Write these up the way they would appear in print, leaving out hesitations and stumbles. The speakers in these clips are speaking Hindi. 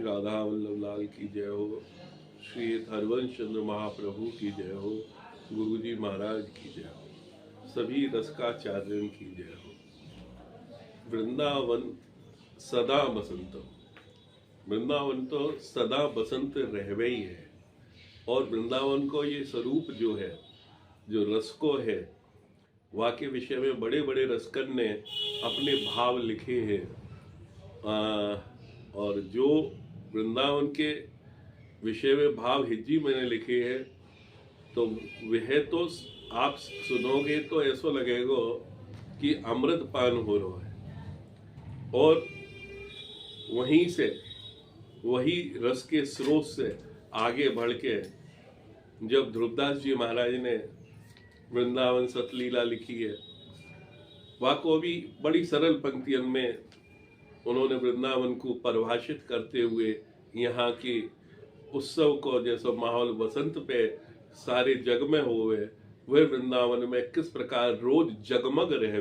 राधा वल्लभ लाल की जय हो। श्री हरवंश चंद्र महाप्रभु की जय हो। गुरु जी महाराज की जय हो। सभी रसकाचार्यों की जय हो। वृंदावन सदा बसंतम। वृंदावन तो सदा बसंत रहवे ही है। और वृंदावन को ये स्वरूप जो है, जो रस को है, वाक्य विषय में बड़े बड़े रसकन ने अपने भाव लिखे हैं। और जो वृंदावन के विषय में भाव हिज्जी मैंने लिखे हैं, तो वह तो आप सुनोगे तो ऐसा लगेगा कि अमृत पान हो रहा है। और वहीं से, वही रस के स्रोत से आगे बढ़ के जब ध्रुवदास जी महाराज ने वृंदावन सतलीला लिखी है, वह को भी बड़ी सरल पंक्तियों में उन्होंने वृंदावन को परिभाषित करते हुए यहाँ की उत्सव को, जैसा माहौल बसंत पे सारे जग में हुए, वह वृंदावन में किस प्रकार रोज जगमग रहे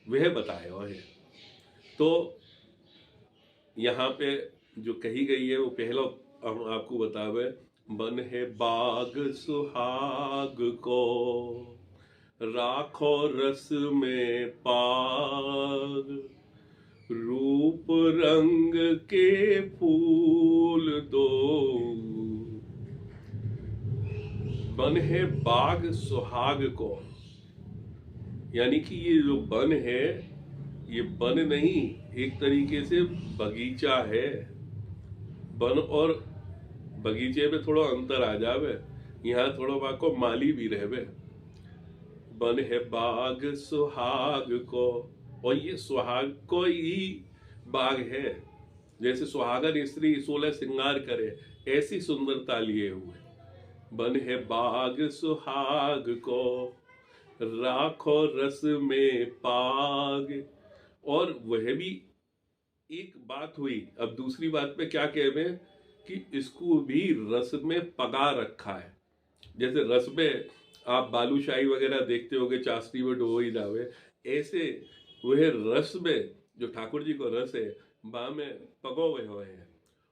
वह बताया है। तो यहाँ पे जो कही गई है वो पहला हम आपको बतावे, बन है बाग सुहाग को राखो रस में पाग, रूप रंग के फूल दो। बन है बाग सुहाग को, यानी कि ये जो बन है, ये बन नहीं, एक तरीके से बगीचा है। बन और बगीचे में थोड़ा अंतर आ जावे, यहाँ थोड़ा बाको माली भी रहवे। बन है बाग सुहाग को, और ये सुहाग को ही बाग है। जैसे सुहागन स्त्री 16 श्रृंगार करे, ऐसी सुंदरता लिए हुए। बन है बाग सुहाग को राखो रस में पाग। और वह भी एक बात हुई। अब दूसरी बात में क्या कह रहे हैं कि इसको भी रस में पगा रखा है। जैसे रस में आप बालूशाही वगैरह देखते होगे, चाशनी में डुबो ही जावे, ऐसे वह रस में जो ठाकुर जी को रस है, बा में पगो हुए हैं।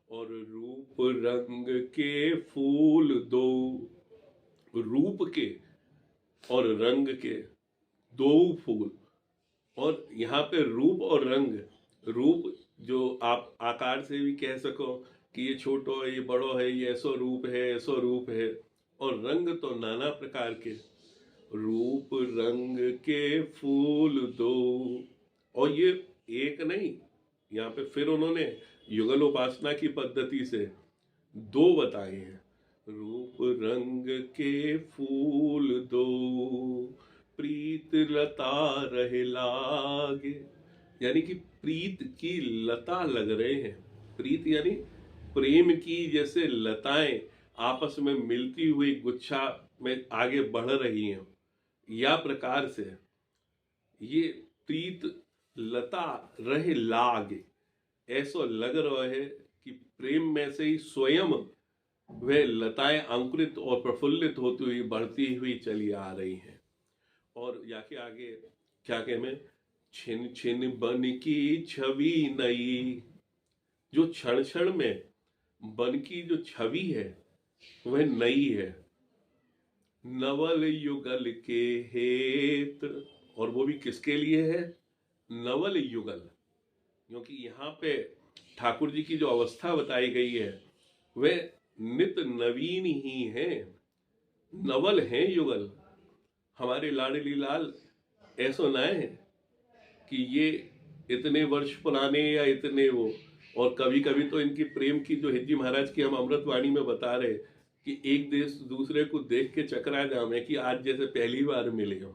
और रूप रंग के फूल दो, रूप के और रंग के दो फूल। और यहाँ पे रूप और रंग, रूप जो आप आकार से भी कह सको कि ये छोटो है, ये बड़ो है, ये ऐसो रूप है, ऐसो रूप है। और रंग तो नाना प्रकार के, रूप रंग के फूल दो। और ये एक नहीं, यहाँ पे फिर उन्होंने युगल उपासना की पद्धति से दो बताए हैं। रूप रंग के फूल दो, प्रीत लता रहे लागे। यानी कि प्रीत की लता लग रहे हैं। प्रीत यानी प्रेम की जैसे लताएं आपस में मिलती हुई गुच्छा में आगे बढ़ रही हैं, या प्रकार से ये प्रीत लता रहे लाग, ऐसा लग रहा है कि प्रेम में से ही स्वयं वह लताएं अंकुरित और प्रफुल्लित होती हुई बढ़ती हुई चली आ रही हैं। और याके आगे क्या कहें, छिन छिन बन की छवि नई। जो क्षण क्षण में बन की जो छवि है वह नई है। नवल युगल के हेत, और वो भी किसके लिए है, नवल युगल। क्योंकि यहाँ पे ठाकुर जी की जो अवस्था बताई गई है वह नित नवीन ही है, नवल है युगल। हमारे लाडली लाल ऐसा ना है कि ये इतने वर्ष पुराने या इतने वो। और कभी कभी तो इनकी प्रेम की जो हिज्जी महाराज की हम अमृतवाणी में बता रहे कि एक देश दूसरे को देख के चकरा जामे कि आज जैसे पहली बार मिले हो।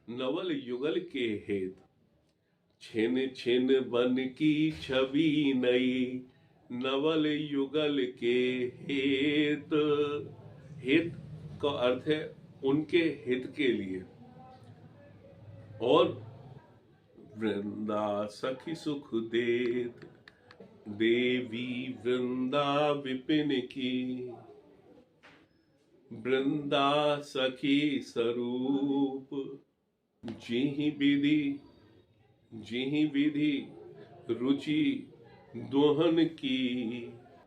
नवल युगल के हेत, छिन छिन बन की छवि नई, नवल युगल के हेत। हित का अर्थ है उनके हित के लिए। और वृंदा सखी सुख देत, देवी वृंदा विपिन की। वृंदा सखी स्वरूप, जिहि विधि रुचि दोहन की।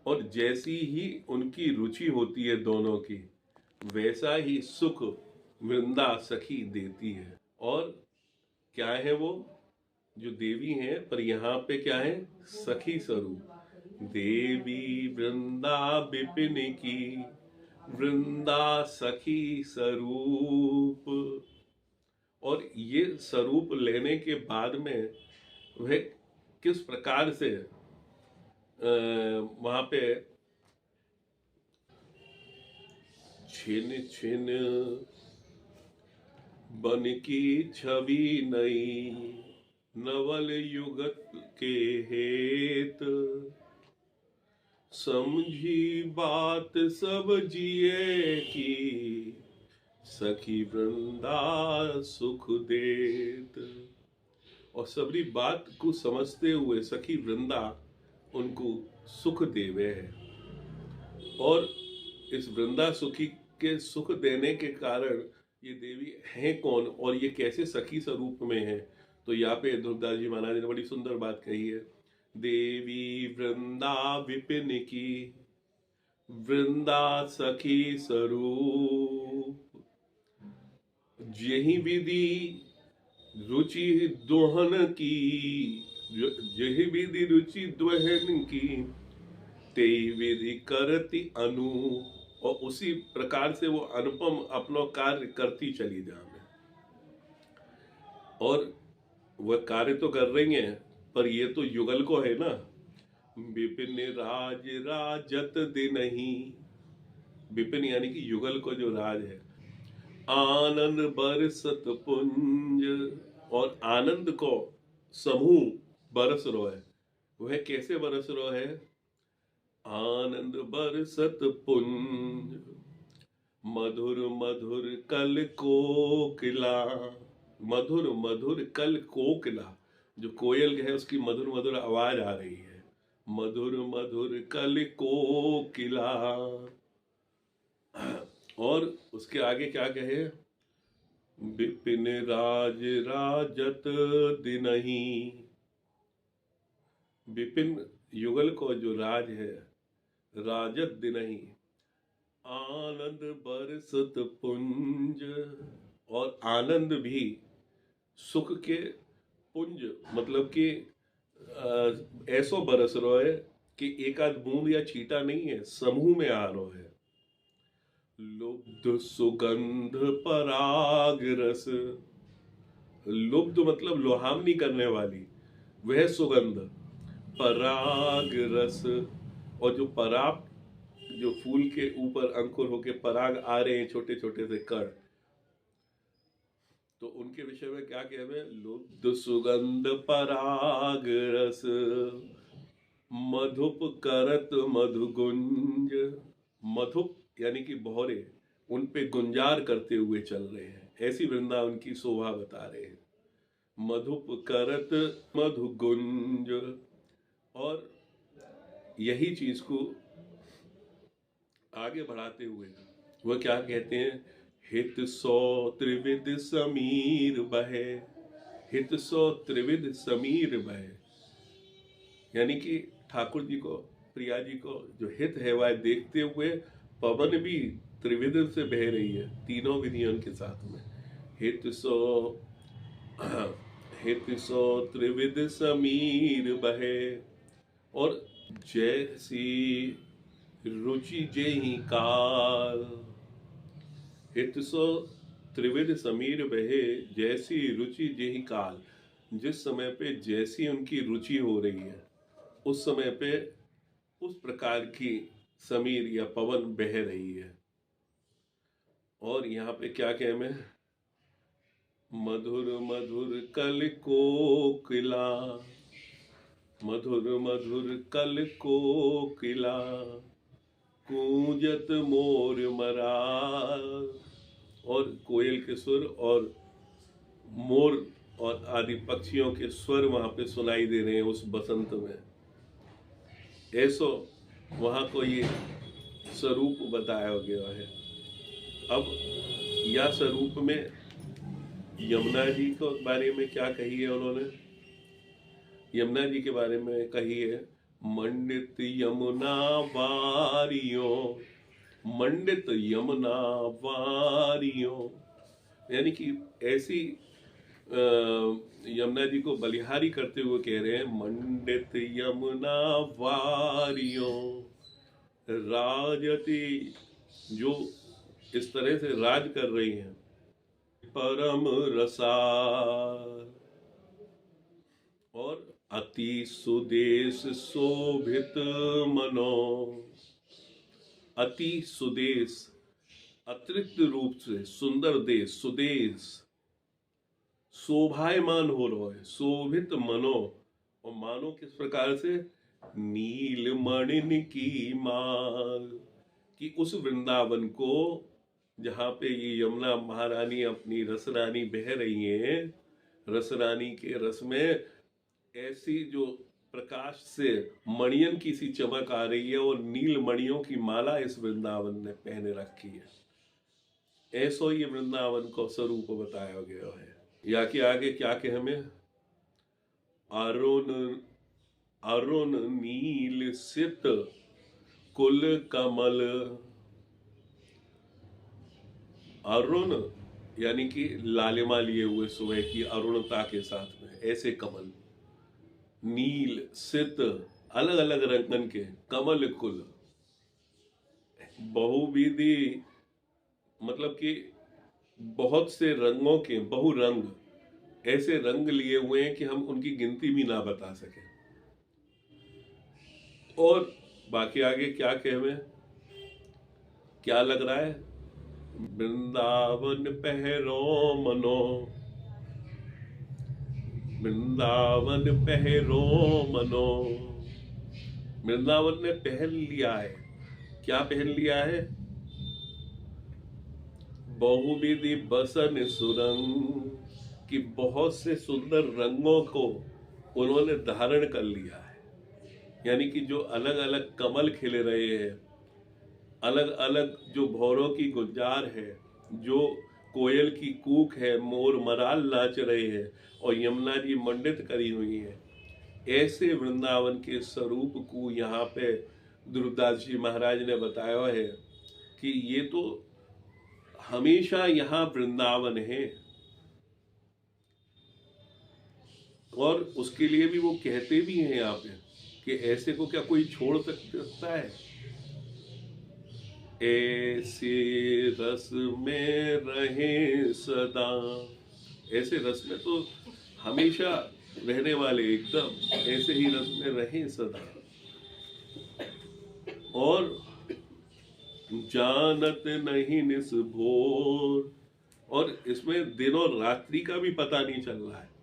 और जैसी ही उनकी रुचि होती है दोनों की, वैसा ही सुख वृंदा सखी देती है। और क्या है वो, जो देवी हैं, पर यहाँ पे क्या है, सखी स्वरूप। देवी वृंदा विपिन की, वृंदा सखी स्वरूप। और ये स्वरूप लेने के बाद में वह किस प्रकार से वहां पे छिन छिन बन की छवि नई, नवल युगत के हेत, समझी बात सब जिए की, सखी वृंदा सुख देत। और सबरी बात को समझते हुए सखी वृंदा उनको सुख देवे है। और इस वृंदा सुखी के सुख देने के कारण ये देवी हैं कौन और ये कैसे सखी स्वरूप में है, तो यहाँ पे ध्रुवदास जी महाराज ने बड़ी सुंदर बात कही है। देवी वृंदा विपिन की, वृंदा सखी स्वरूप, यही विधि रुचि दोहन की, यही विधि रुचि दोहन की, ते विधि करती अनु। और उसी प्रकार से वो अनुपम अपना कार्य करती चली जाए। और वह कार्य तो कर रही हैं, पर ये तो युगल को है ना। विपिन राज राजत दिनहि, विपिन यानी कि युगल को जो राज है, आनंद बरसत पुंज, और आनंद को समूह बरस रो है। वह कैसे बरस रो है, आनंद बरसत पुंज, मधुर मधुर कल कोकिला, मधुर मधुर कल कोकिला, जो कोयल है उसकी मधुर मधुर आवाज आ रही है, मधुर मधुर कल कोकिला। और उसके आगे क्या कहे, विपिन राज राजत दिनहि, विपिन युगल को जो राज है, राजत दिनहि, आनंद बरसत पुंज, और आनंद भी सुख के पुंज, मतलब कि ऐसो बरस रो है कि एक आध बूंद या छीटा नहीं है, समूह में आ रो है। लुब्ध सुगंध पराग रस, लुब्ध मतलब लोहामनी करने वाली, वह सुगंध, पराग रस, और जो पराग, जो फूल के ऊपर अंकुर होके पराग आ रहे हैं, छोटे छोटे से कण, तो उनके विषय में क्या कह रहे हैं, लुब्ध सुगंध पराग रस, मधुप करत मधुगुंज, मधुप यानी कि भौरे उन पे गुंजार करते हुए चल रहे हैं, ऐसी वृंदावन की शोभा बता रहे हैं। मधुप करत मधुगुंज, और यही चीज को आगे बढ़ाते हुए वह क्या कहते हैं, हित सो त्रिविध समीर बहे, हित सो त्रिविध समीर बहे, यानी कि ठाकुर जी को, प्रिया जी को जो हित है वह देखते हुए पवन भी त्रिविध से बह रही है, तीनों विधियों के साथ में। हित सो त्रिविध समीर बहे, और जैसी रुचि जेहि काल, हित सो त्रिविध समीर बहे, जैसी रुचि जेहि काल, जिस समय पे जैसी उनकी रुचि हो रही है उस समय पे उस प्रकार की समीर या पवन बह रही है। और यहाँ पे क्या कहे मैं, मधुर मधुर कल कोकिला, मधुर मधुर कल कोकिला, कूंजत मोर मरा, और कोयल के सुर और मोर और आदि पक्षियों के स्वर वहां पे सुनाई दे रहे हैं उस बसंत में। ऐसो वहां को ये स्वरूप बताया गया है। अब या स्वरूप में यमुना जी के बारे में क्या कही है उन्होंने, यमुना जी के बारे में कही है, मंडित यमुना वारियों, मंडित यमुना वारियों, यानी कि ऐसी यमुना जी को बलिहारी करते हुए कह रहे हैं, मंडित यमुना वारियों राजती, जो इस तरह से राज कर रही हैं, परम रसार, और अति सुदेश शोभित मनो, अति सुदेश अतिरिक्त रूप से सुंदर देश, सुदेश शोभायमान हो रहा है, शोभित मनो, और मानो किस प्रकार से, नील मणिन की माल, कि उस वृंदावन को जहाँ पे ये यमुना महारानी अपनी रसरानी बह रही हैं, रसरानी के रस में ऐसी जो प्रकाश से मणियन की सी चमक आ रही है, और नील मणियों की माला इस वृंदावन ने पहने रखी है। ऐसो ये वृंदावन को स्वरूप बताया गया है। या कि आगे क्या कहे हमें, अरुण अरुण नील सित कुल कमल, अरुण यानी कि लालिमा लिए हुए सुबह की अरुणता के साथ में ऐसे कमल, नील सित अलग अलग रंगन के, कमल कुल बहुविधि, मतलब कि बहुत से रंगों के, बहु रंग, ऐसे रंग लिए हुए हैं कि हम उनकी गिनती भी ना बता सके। और बाकी आगे क्या कहे, क्या लग रहा है, वृंदावन पहरो मनो, वृंदावन पहरो मनो, वृंदावन ने पहन लिया है, क्या पहन लिया है, बहुविधि बसन सुरंग, कि बहुत से सुंदर रंगों को उन्होंने धारण कर लिया है। यानी कि जो अलग अलग कमल खिले रहे हैं, अलग अलग जो भौरों की गुंजार है, जो कोयल की कूक है, मोर मराल नाच रहे हैं, और यमुना जी मंडित करी हुई है, ऐसे वृंदावन के स्वरूप को यहाँ पे ध्रुवदास जी महाराज ने बताया है कि ये तो हमेशा यहाँ वृंदावन है। और उसके लिए भी वो कहते भी हैं यहाँ पे कि ऐसे को क्या कोई छोड़ सकता है, ऐसे रस में रहे सदा, ऐसे रस में तो हमेशा रहने वाले, एकदम ऐसे ही रस में रहे सदा, और जानत नहीं निस भोर, और इसमें दिन और रात्रि का भी पता नहीं चल रहा है।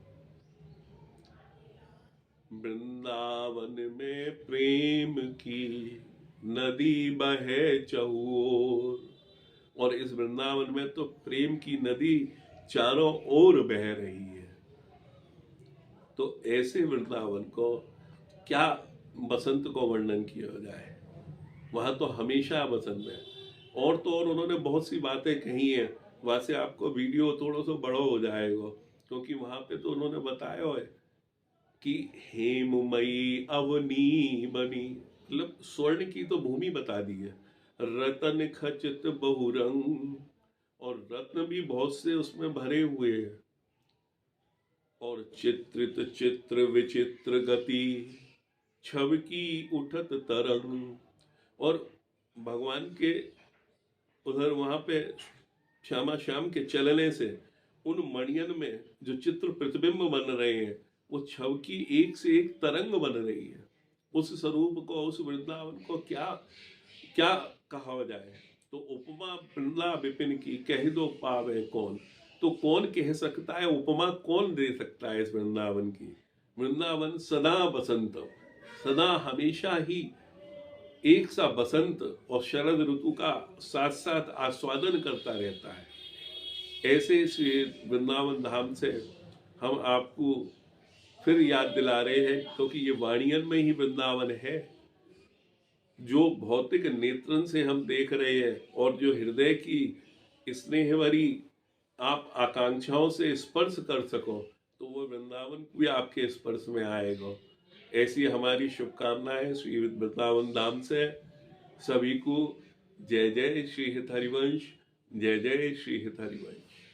वृंदावन में प्रेम की नदी बहे चहुओर, और इस वृंदावन में तो प्रेम की नदी चारों ओर बह रही है। तो ऐसे वृंदावन को क्या बसंत को वर्णन किया जाए, वहां तो हमेशा बसंत है। और तो और उन्होंने बहुत सी बातें कही हैं, वहां से आपको वीडियो थोड़ा सा बड़ा हो जाएगा, क्योंकि वहां पे तो उन्होंने बताया है कि हेममयी अवनी बनी, मतलब स्वर्ण की तो भूमि बता दी है, रतन खचित बहुरंग, और रत्न भी बहुत से उसमें भरे हुए हैं, और चित्रित चित्र विचित्र गति, छवकी उठत तरंग, और भगवान के उधर वहां पे श्यामा श्याम के चलने से उन मणियन में जो चित्र प्रतिबिंब बन रहे हैं, वो छवकी एक से एक तरंग बन रही है। उस स्वरूप को, उस वृंदावन को क्या क्या कहा जाए, तो उपमा वृंदा विपिन की कह दो पावे कौन, तो कौन कह सकता है, उपमा कौन दे सकता है इस वृंदावन की। वृंदावन सदा बसंत, सदा हमेशा ही एक सा बसंत और शरद ऋतु का साथ साथ आस्वादन करता रहता है। ऐसे इस वृंदावन धाम से हम आपको फिर याद दिला रहे हैं, क्योंकि ये वाणियन में ही वृंदावन है, जो भौतिक नेत्रन से हम देख रहे हैं, और जो हृदय की स्नेह भरी आप आकांक्षाओं से स्पर्श कर सको, तो वो वृंदावन भी आपके स्पर्श में आएगा। ऐसी हमारी शुभकामनाएं श्री वृंदावन धाम से सभी को। जय जय श्री हित हरिवंश, जय जय श्री हित हरिवंश।